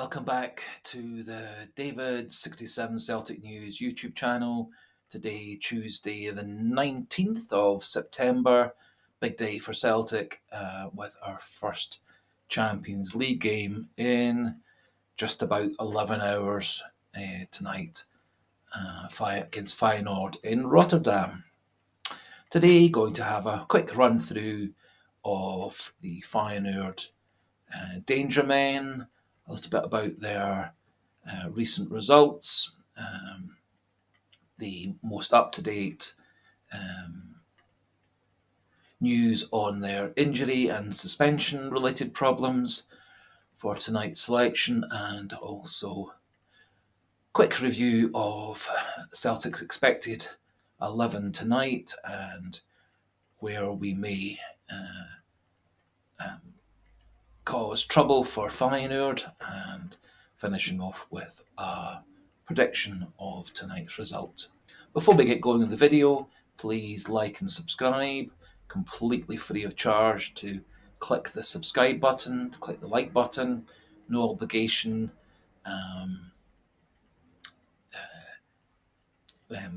Welcome back to the David67 Celtic News YouTube channel. Today, Tuesday the 19th of September, big day for Celtic with our first Champions League game in just about 11 hours tonight against Feyenoord in Rotterdam. Today, going to have a quick run through of the Feyenoord danger men, a little bit about their recent results, the most up-to-date news on their injury and suspension-related problems for tonight's selection, and also quick review of Celtic's expected 11 tonight and where we may cause trouble for Feyenoord, and finishing off with a prediction of tonight's result. Before we get going in the video, please like and subscribe, completely free of charge. To click the subscribe button, click the like button, no obligation.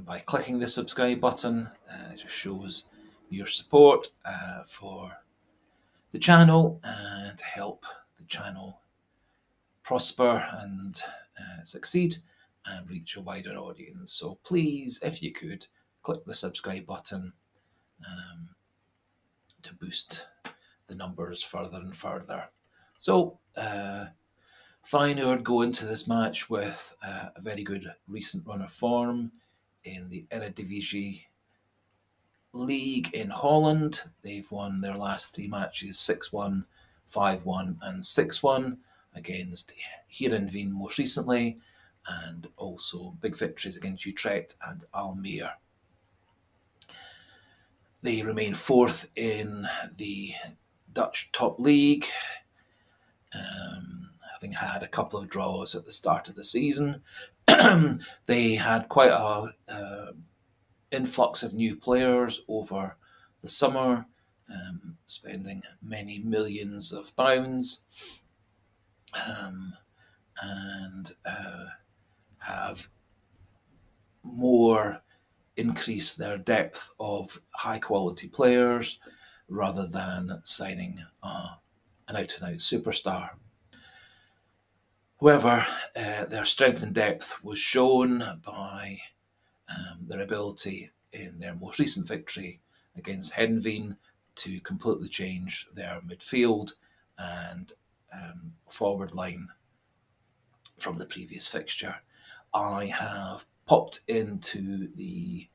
By clicking the subscribe button, it just shows your support for the channel and to help the channel prosper and succeed and reach a wider audience. So please, if you could, click the subscribe button to boost the numbers further and further. So Feyenoord go into this match with a very good recent run of form in the Eredivisie League in Holland. They've won their last three matches 6-1, 5-1 and 6-1 against Heerenveen most recently, and also big victories against Utrecht and Almere. They remain fourth in the Dutch top league, having had a couple of draws at the start of the season. They had quite a influx of new players over the summer, spending many millions of pounds, and have more increased their depth of high quality players rather than signing an out-and-out superstar. However, their strength and depth was shown by their ability in their most recent victory against Heerenveen to completely change their midfield and forward line from the previous fixture. I have popped into the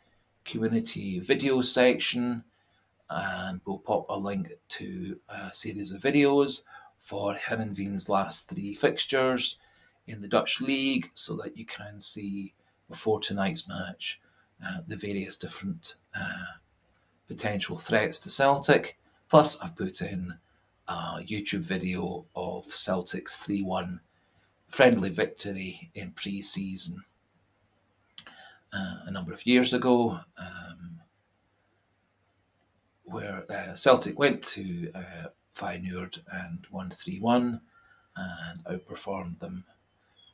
community video section and will pop a link to a series of videos for Heerenveen's last three fixtures in the Dutch league, so that you can see before tonight's match the various different potential threats to Celtic. Plus, I've put in a YouTube video of Celtic's 3-1 friendly victory in pre-season a number of years ago, where Celtic went to Feyenoord and won 3-1 and outperformed them.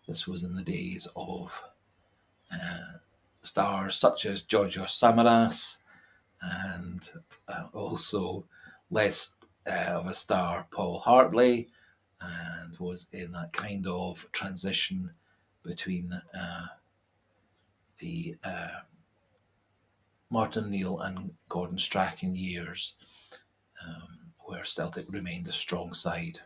This was in the days of stars such as Georgios Samaras and also less of a star, Paul Hartley, and was in that kind of transition between the Martin Neal and Gordon Strachan years, where Celtic remained a strong side.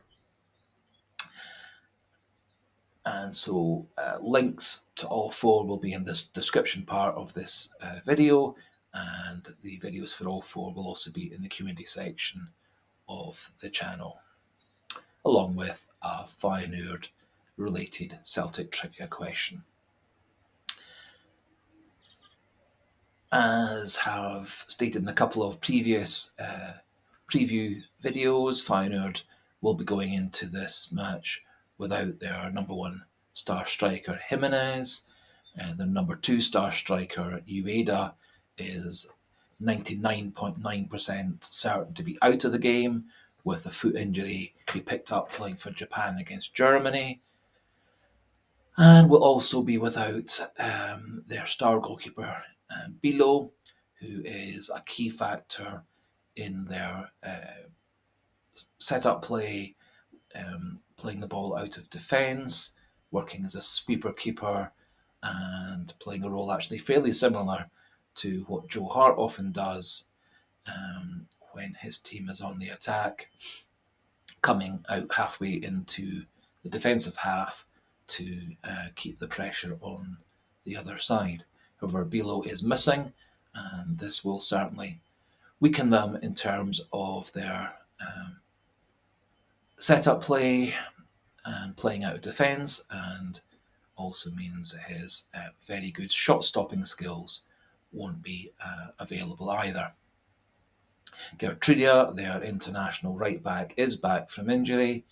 And so links to all four will be in this description part of this video, and the videos for all four will also be in the community section of the channel, along with a Feyenoord related Celtic trivia question. As have stated in a couple of previous preview videos, Feyenoord will be going into this match without their number one star striker Jimenez. Their number two star striker Ueda is 99.9% certain to be out of the game with a foot injury he picked up playing for Japan against Germany. And will also be without their star goalkeeper, Bilo, who is a key factor in their set-up play, playing the ball out of defence, working as a sweeper keeper, and playing a role actually fairly similar to what Joe Hart often does when his team is on the attack, coming out halfway into the defensive half to keep the pressure on the other side. However, Bilo is missing, and this will certainly weaken them in terms of their set-up play and playing out of defence, and also means his very good shot-stopping skills won't be available either. Gertrudia, their international right back, is back from injury,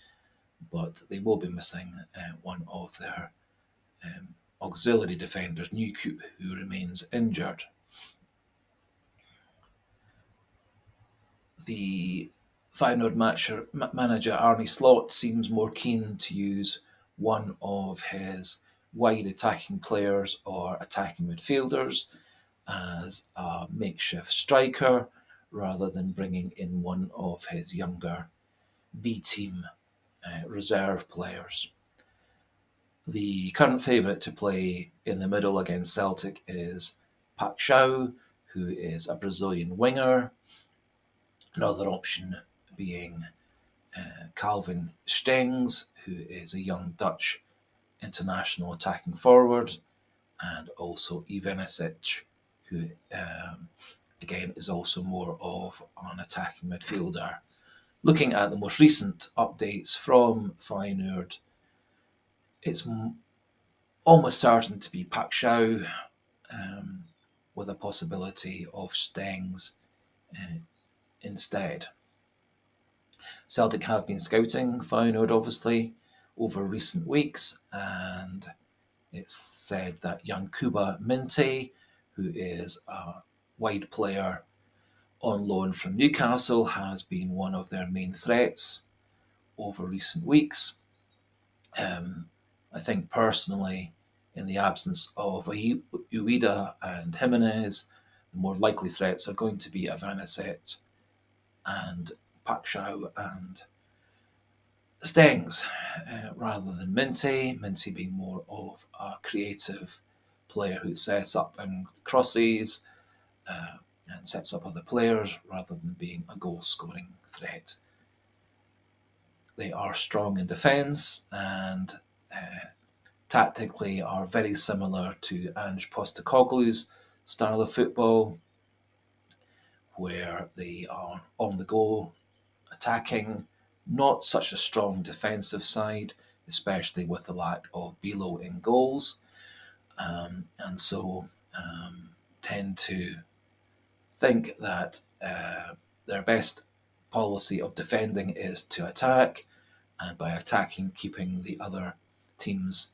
but they will be missing one of their auxiliary defenders, Newcoop, who remains injured. The Feyenoord manager Arne Slot seems more keen to use one of his wide attacking players or attacking midfielders as a makeshift striker rather than bringing in one of his younger B-team reserve players. The current favourite to play in the middle against Celtic is Pak Shao, who is a Brazilian winger. Another option being Calvin Stengs, who is a young Dutch international attacking forward, and also Ivanisic, who again is also more of an attacking midfielder. Looking at the most recent updates from Feyenoord, it's almost certain to be Pak Shao, with a possibility of Stengs instead. Celtic have been scouting Feyenoord, obviously, over recent weeks, and it's said that young Kuba Minte, who is a wide player on loan from Newcastle, has been one of their main threats over recent weeks. I think personally, in the absence of Ueda and Jimenez, the more likely threats are going to be Ivanisic and Pak Shao and Stengs, rather than Minty. Minty being more of a creative player who sets up and crosses and sets up other players rather than being a goal-scoring threat. They are strong in defence and tactically are very similar to Ange Postecoglou's style of football, where they are on the go, attacking, not such a strong defensive side, especially with the lack of Bilo in goals, and so tend to think that their best policy of defending is to attack, and by attacking, keeping the other team's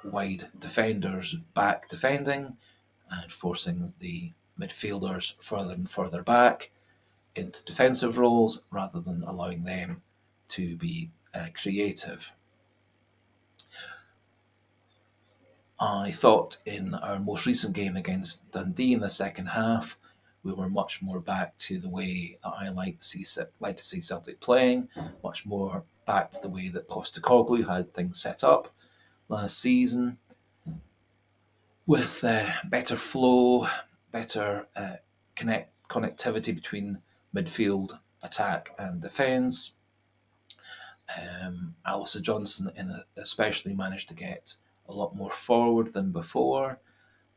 wide defenders back defending and forcing the midfielders further and further back into defensive roles rather than allowing them to be creative. I thought in our most recent game against Dundee in the second half, we were much more back to the way that I like to see Celtic playing, much more back to the way that Postecoglou had things set up last season, with better flow, better connectivity between midfield, attack and defence. Alistair Johnson especially managed to get a lot more forward than before,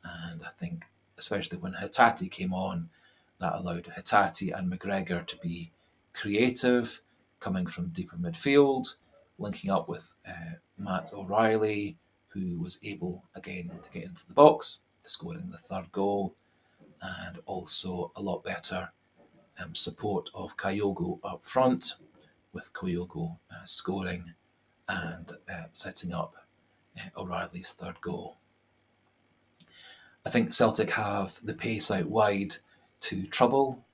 and I think especially when Hatate came on, that allowed Hatate and McGregor to be creative, coming from deeper midfield, linking up with Matt O'Reilly, who was able again to get into the box, scoring the third goal, and also a lot better support of Kyogo up front, with Kyogo scoring and setting up O'Reilly's third goal. I think Celtic have the pace out wide to trouble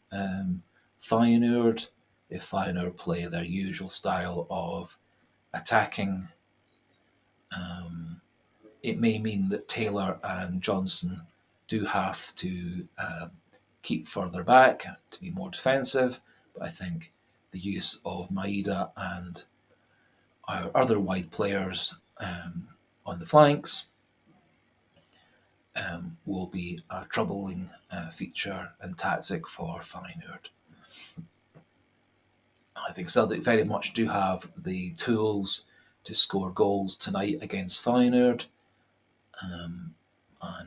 Feyenoord if Feyenoord play their usual style of attacking It may mean that Taylor and Johnson do have to keep further back to be more defensive, but I think the use of Maeda and our other wide players on the flanks will be a troubling feature and tactic for Feyenoord. I think Celtic very much do have the tools to score goals tonight against Feyenoord, and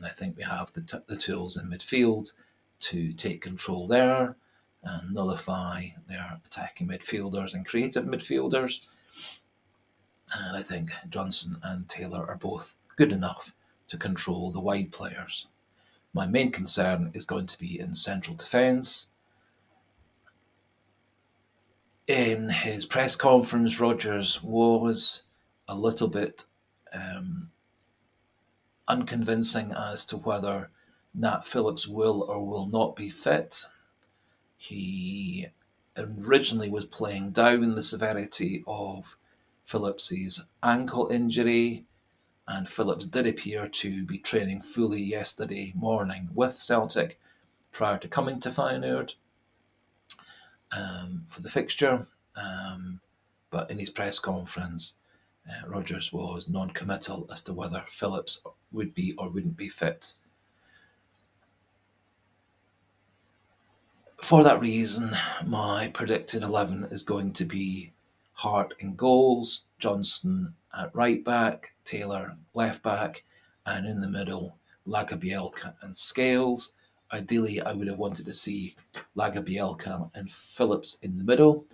I think we have the tools in midfield to take control there and nullify their attacking midfielders and creative midfielders. And I think Johnson and Taylor are both good enough to control the wide players. My main concern is going to be in central defence. In his press conference, Rodgers was a little bit unconvincing as to whether Nat Phillips will or will not be fit. He originally was playing down the severity of Phillips's ankle injury, and Phillips did appear to be training fully yesterday morning with Celtic prior to coming to Feyenoord for the fixture. But in his press conference, Rodgers was non-committal as to whether Phillips would be or wouldn't be fit. For that reason, my predicted 11 is going to be Hart in goals, Johnson at right back, Taylor left back, and in the middle, Lagerbielke and Scales. Ideally, I would have wanted to see Lagerbielke and Phillips in the middle,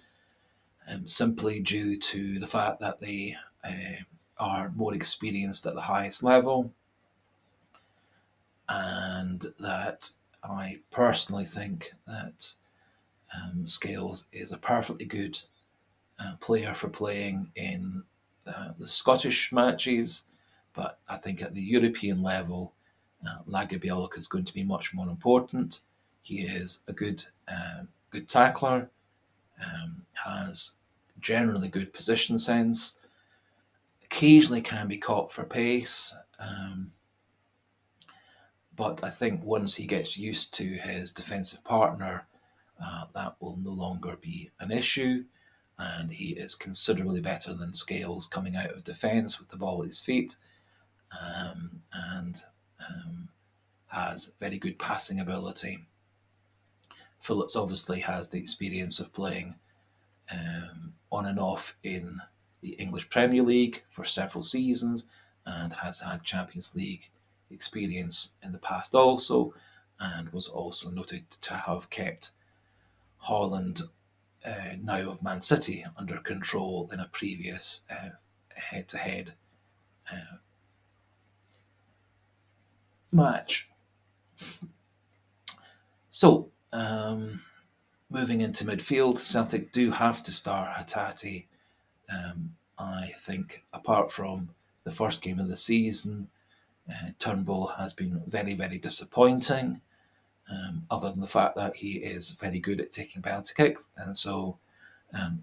simply due to the fact that they are more experienced at the highest level, and that I personally think that Scales is a perfectly good player for playing in the Scottish matches, but I think at the European level, Lagerbielke is going to be much more important. He is a good tackler, has generally good position sense, occasionally can be caught for pace, but I think once he gets used to his defensive partner, that will no longer be an issue, and he is considerably better than Scales coming out of defence with the ball at his feet, and has very good passing ability. Phillips obviously has the experience of playing on and off in the English Premier League for several seasons, and has had Champions League experience in the past also, and was also noted to have kept Holland, now of Man City, under control in a previous head-to-head match. So, moving into midfield, Celtic do have to start Hatate. I think apart from the first game of the season, Turnbull has been very, very disappointing, other than the fact that he is very good at taking penalty kicks. And so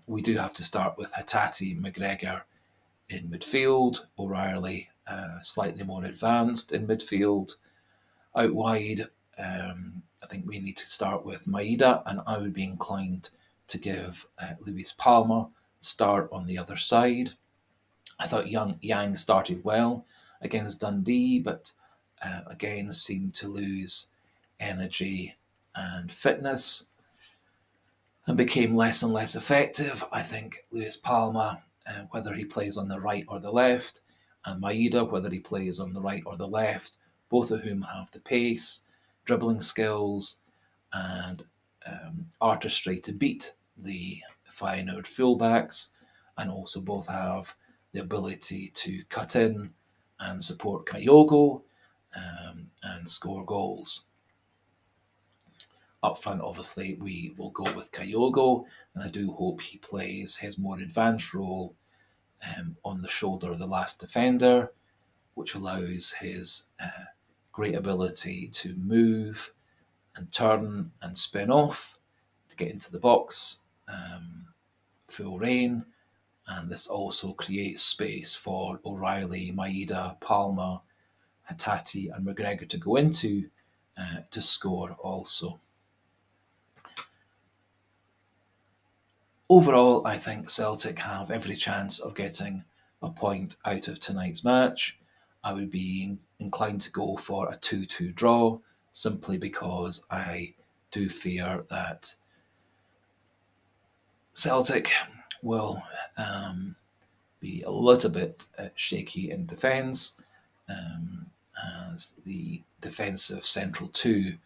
we do have to start with Hatate, McGregor in midfield, O'Reilly slightly more advanced in midfield. Out wide, I think we need to start with Maeda, and I would be inclined to give Luis Palma start on the other side. I thought Yang started well against Dundee, but again seemed to lose energy and fitness and became less and less effective. I think Luis Palma, whether he plays on the right or the left, and Maeda, whether he plays on the right or the left, both of whom have the pace, dribbling skills, and artistry to beat the Feyenoord fullbacks, and also both have the ability to cut in and support Kyogo and score goals. Up front, obviously, we will go with Kyogo, and I do hope he plays his more advanced role on the shoulder of the last defender, which allows his great ability to move and turn and spin off to get into the box, full rein, and this also creates space for O'Reilly, Maeda, Palma, Hatate and McGregor to go into to score also. Overall, I think Celtic have every chance of getting a point out of tonight's match. I would be inclined to go for a 2-2 draw, simply because I do fear that Celtic will be a little bit shaky in defence, as the defensive central two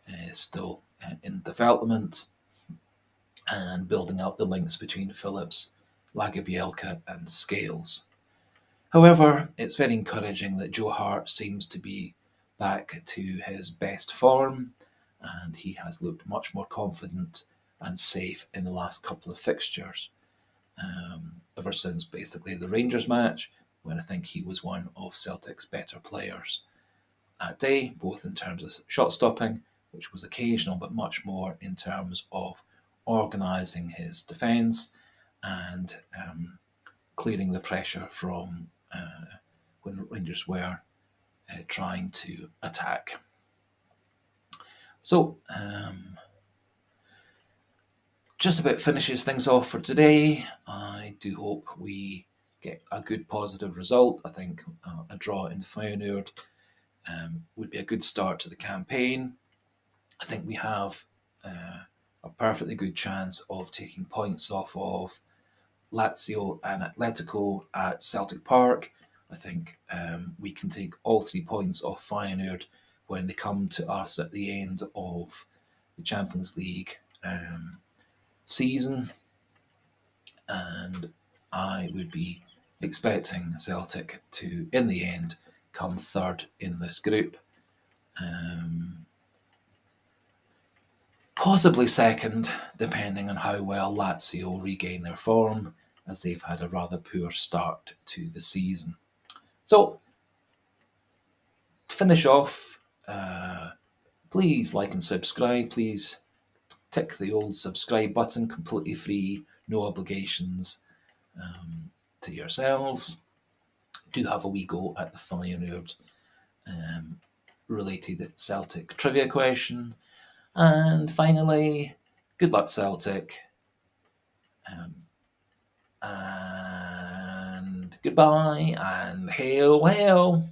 is still in development and building up the links between Phillips, Lagerbielke and Scales. However, it's very encouraging that Joe Hart seems to be back to his best form, and he has looked much more confident and safe in the last couple of fixtures, ever since basically the Rangers match, when I think he was one of Celtic's better players that day, both in terms of shot stopping, which was occasional, but much more in terms of organising his defence and clearing the pressure from when Rangers were trying to attack. So, just about finishes things off for today. I do hope we get a good positive result. I think a draw in Feyenoord would be a good start to the campaign. I think we have a perfectly good chance of taking points off of Lazio and Atletico at Celtic Park. I think we can take all 3 points off Feyenoord when they come to us at the end of the Champions League season, and I would be expecting Celtic to, in the end, come third in this group. Possibly second, depending on how well Lazio regain their form, as they've had a rather poor start to the season. So, to finish off, please like and subscribe. Please tick the old subscribe button, completely free, no obligations to yourselves. Do have a wee go at the Feyenoord related Celtic trivia question. And finally, good luck Celtic. And goodbye and hail, hail.